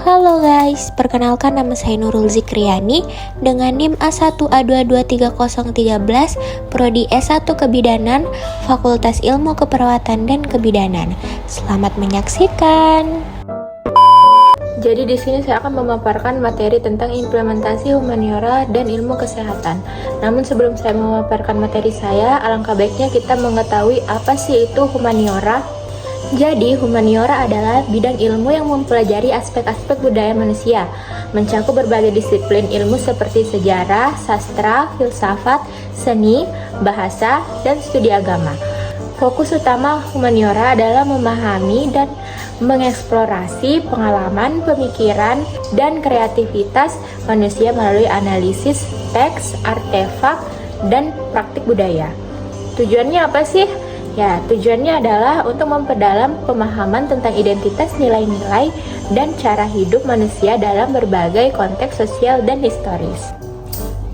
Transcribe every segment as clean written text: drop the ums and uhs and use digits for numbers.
Halo guys, perkenalkan nama saya Nurul Zikriani dengan NIM A1A2230313, Prodi S1 Kebidanan, Fakultas Ilmu Keperawatan dan Kebidanan. Selamat menyaksikan. Jadi di sini saya akan memaparkan materi tentang implementasi humaniora dan ilmu kesehatan. Namun sebelum saya memaparkan materi saya, alangkah baiknya kita mengetahui apa sih itu humaniora. Jadi, humaniora adalah bidang ilmu yang mempelajari aspek-aspek budaya manusia, mencakup berbagai disiplin ilmu seperti sejarah, sastra, filsafat, seni, bahasa, dan studi agama. Fokus utama humaniora adalah memahami dan mengeksplorasi pengalaman, pemikiran, dan kreativitas manusia melalui analisis teks, artefak, dan praktik budaya. Tujuannya apa sih? Ya, tujuannya adalah untuk memperdalam pemahaman tentang identitas, nilai-nilai, dan cara hidup manusia dalam berbagai konteks sosial dan historis.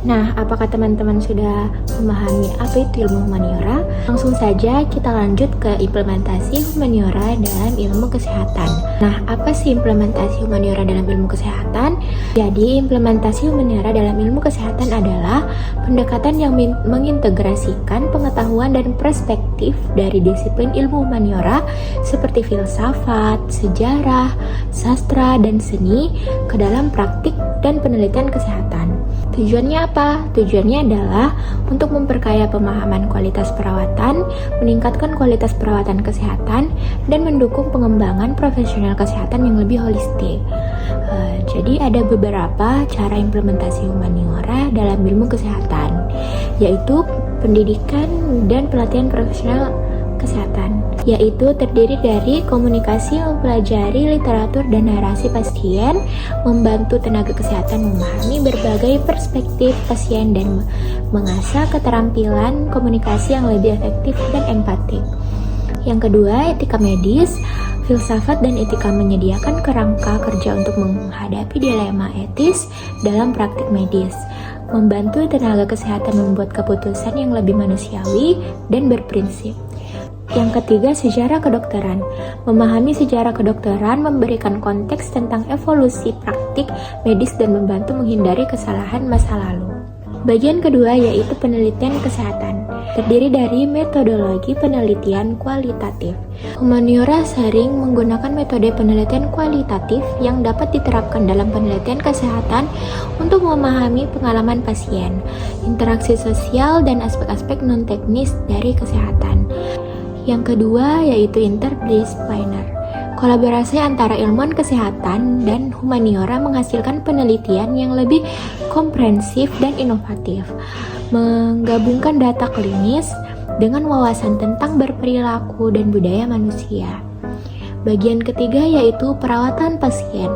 Nah, apakah teman-teman sudah memahami apa itu ilmu humaniora? Langsung saja kita lanjut ke implementasi humaniora dalam ilmu kesehatan. Nah, apa sih implementasi humaniora dalam ilmu kesehatan? Jadi, implementasi humaniora dalam ilmu kesehatan adalah pendekatan yang mengintegrasikan pengetahuan dan perspektif dari disiplin ilmu humaniora seperti filsafat, sejarah, sastra, dan seni ke dalam praktik dan penelitian kesehatan. Tujuannya apa? Tujuannya adalah untuk memperkaya pemahaman kualitas perawatan, meningkatkan kualitas perawatan kesehatan, dan mendukung pengembangan profesional kesehatan yang lebih holistik. Jadi ada beberapa cara implementasi humaniora dalam ilmu kesehatan, yaitu pendidikan dan pelatihan profesional kesehatan, yaitu terdiri dari komunikasi, mempelajari literatur dan narasi pasien, membantu tenaga kesehatan memahami berbagai perspektif pasien dan mengasah keterampilan komunikasi yang lebih efektif dan empatik. Yang kedua, etika medis. Filsafat dan etika menyediakan kerangka kerja untuk menghadapi dilema etis dalam praktik medis, membantu tenaga kesehatan membuat keputusan yang lebih manusiawi dan berprinsip. Yang ketiga, sejarah kedokteran. Memahami sejarah kedokteran memberikan konteks tentang evolusi praktik medis dan membantu menghindari kesalahan masa lalu. Bagian kedua yaitu penelitian kesehatan, terdiri dari metodologi penelitian kualitatif. Humaniora sering menggunakan metode penelitian kualitatif yang dapat diterapkan dalam penelitian kesehatan untuk memahami pengalaman pasien, interaksi sosial, dan aspek-aspek non-teknis dari kesehatan. Yang kedua yaitu interdisipliner. Kolaborasi antara ilmuwan kesehatan dan humaniora menghasilkan penelitian yang lebih komprehensif dan inovatif, menggabungkan data klinis dengan wawasan tentang berperilaku dan budaya manusia. Bagian ketiga yaitu perawatan pasien.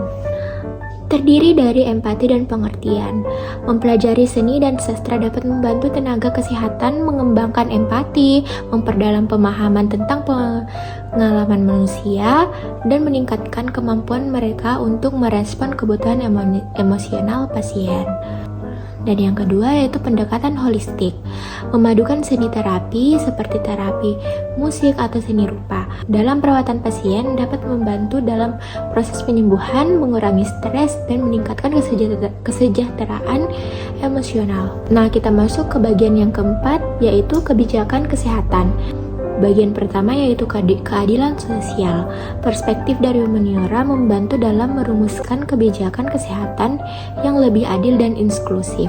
Terdiri dari empati dan pengertian. Mempelajari seni dan sastra dapat membantu tenaga kesehatan mengembangkan empati, memperdalam pemahaman tentang pengalaman manusia, dan meningkatkan kemampuan mereka untuk merespon kebutuhan emosional pasien. Dan yang kedua yaitu pendekatan holistik, memadukan seni terapi seperti terapi musik atau seni rupa dalam perawatan pasien dapat membantu dalam proses penyembuhan, mengurangi stres, dan meningkatkan kesejahteraan emosional. Nah, kita masuk ke bagian yang keempat yaitu kebijakan kesehatan. Bagian pertama yaitu keadilan sosial. Perspektif dari humaniora membantu dalam merumuskan kebijakan kesehatan yang lebih adil dan inklusif,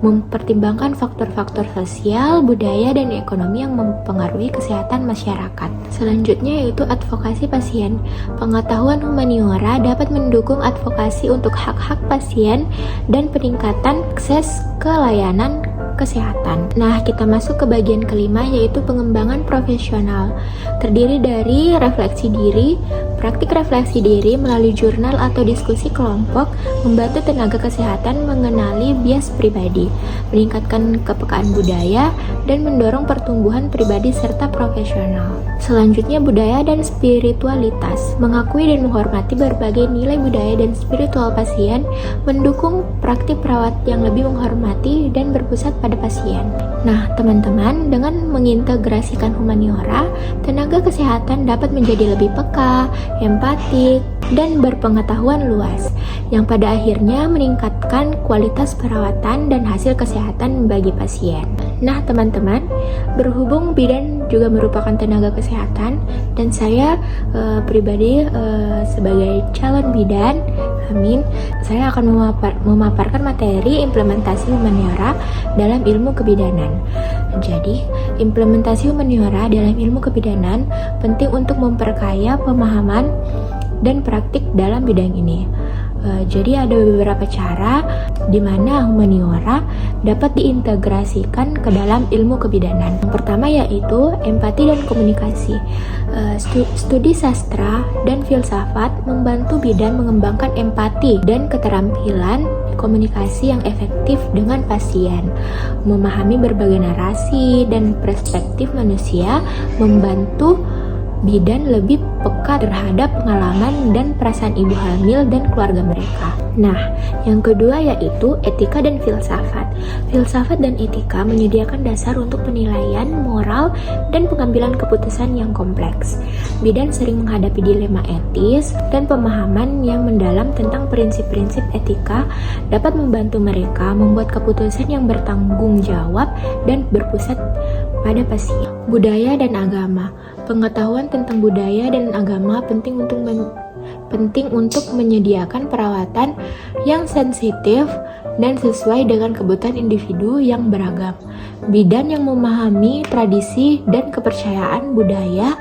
mempertimbangkan faktor-faktor sosial, budaya, dan ekonomi yang mempengaruhi kesehatan masyarakat. Selanjutnya yaitu advokasi pasien. Pengetahuan humaniora dapat mendukung advokasi untuk hak-hak pasien dan peningkatan akses ke layanan kesehatan. Nah, kita masuk ke bagian kelima yaitu pengembangan profesional. Terdiri dari refleksi diri. Praktik refleksi diri melalui jurnal atau diskusi kelompok membantu tenaga kesehatan mengenali bias pribadi, meningkatkan kepekaan budaya, dan mendorong pertumbuhan pribadi serta profesional. Selanjutnya, budaya dan spiritualitas. Mengakui dan menghormati berbagai nilai budaya dan spiritual pasien, mendukung praktik perawat yang lebih menghormati dan berpusat pada pasien. Nah, teman-teman, dengan mengintegrasikan humaniora, tenaga kesehatan dapat menjadi lebih peka, empatik, dan berpengetahuan luas, yang pada akhirnya meningkatkan kualitas perawatan dan hasil kesehatan bagi pasien. Nah, teman-teman, berhubung bidan juga merupakan tenaga kesehatan, dan saya pribadi sebagai calon bidan, saya akan memaparkan materi implementasi humaniora dalam ilmu kebidanan. Jadi, implementasi humaniora dalam ilmu kebidanan penting untuk memperkaya pemahaman dan praktik dalam bidang ini. Jadi ada beberapa cara di mana humaniora dapat diintegrasikan ke dalam ilmu kebidanan. Yang pertama yaitu empati dan komunikasi. Studi sastra dan filsafat membantu bidan mengembangkan empati dan keterampilan komunikasi yang efektif dengan pasien. Memahami berbagai narasi dan perspektif manusia membantu bidan lebih peka terhadap pengalaman dan perasaan ibu hamil dan keluarga mereka. Nah, yang kedua yaitu etika dan filsafat. Filsafat dan etika menyediakan dasar untuk penilaian moral dan pengambilan keputusan yang kompleks. Bidan sering menghadapi dilema etis dan pemahaman yang mendalam tentang prinsip-prinsip etika dapat membantu mereka membuat keputusan yang bertanggung jawab dan berpusat pada pasien. Budaya dan agama. Pengetahuan tentang budaya dan agama penting untuk menyediakan perawatan yang sensitif dan sesuai dengan kebutuhan individu yang beragam. Bidan yang memahami tradisi dan kepercayaan budaya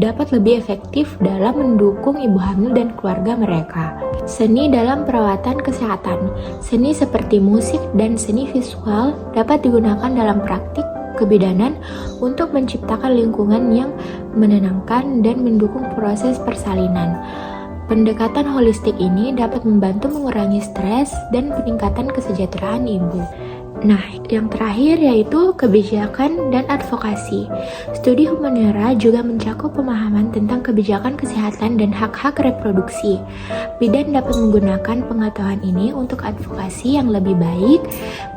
dapat lebih efektif dalam mendukung ibu hamil dan keluarga mereka. Seni dalam perawatan kesehatan. Seni seperti musik dan seni visual dapat digunakan dalam praktik kebidanan untuk menciptakan lingkungan yang menenangkan dan mendukung proses persalinan. Pendekatan holistik ini dapat membantu mengurangi stres dan peningkatan kesejahteraan ibu. Nah, yang terakhir yaitu kebijakan dan advokasi. Studi humaniora juga mencakup pemahaman tentang kebijakan kesehatan dan hak-hak reproduksi. Bidan dapat menggunakan pengetahuan ini untuk advokasi yang lebih baik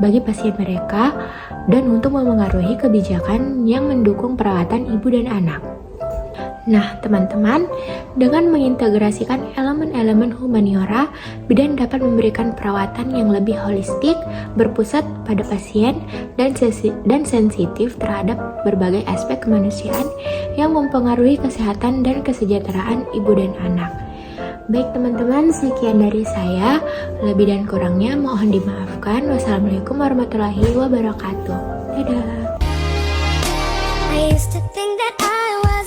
bagi pasien mereka dan untuk memengaruhi kebijakan yang mendukung perawatan ibu dan anak. Nah, teman-teman, dengan mengintegrasikan elemen-elemen humaniora, bidan dapat memberikan perawatan yang lebih holistik, berpusat pada pasien, dan sensitif terhadap berbagai aspek kemanusiaan yang mempengaruhi kesehatan dan kesejahteraan ibu dan anak. Baik teman-teman, sekian dari saya. Lebih dan kurangnya mohon dimaafkan. Wassalamualaikum warahmatullahi wabarakatuh. Dadah. I used to think that I was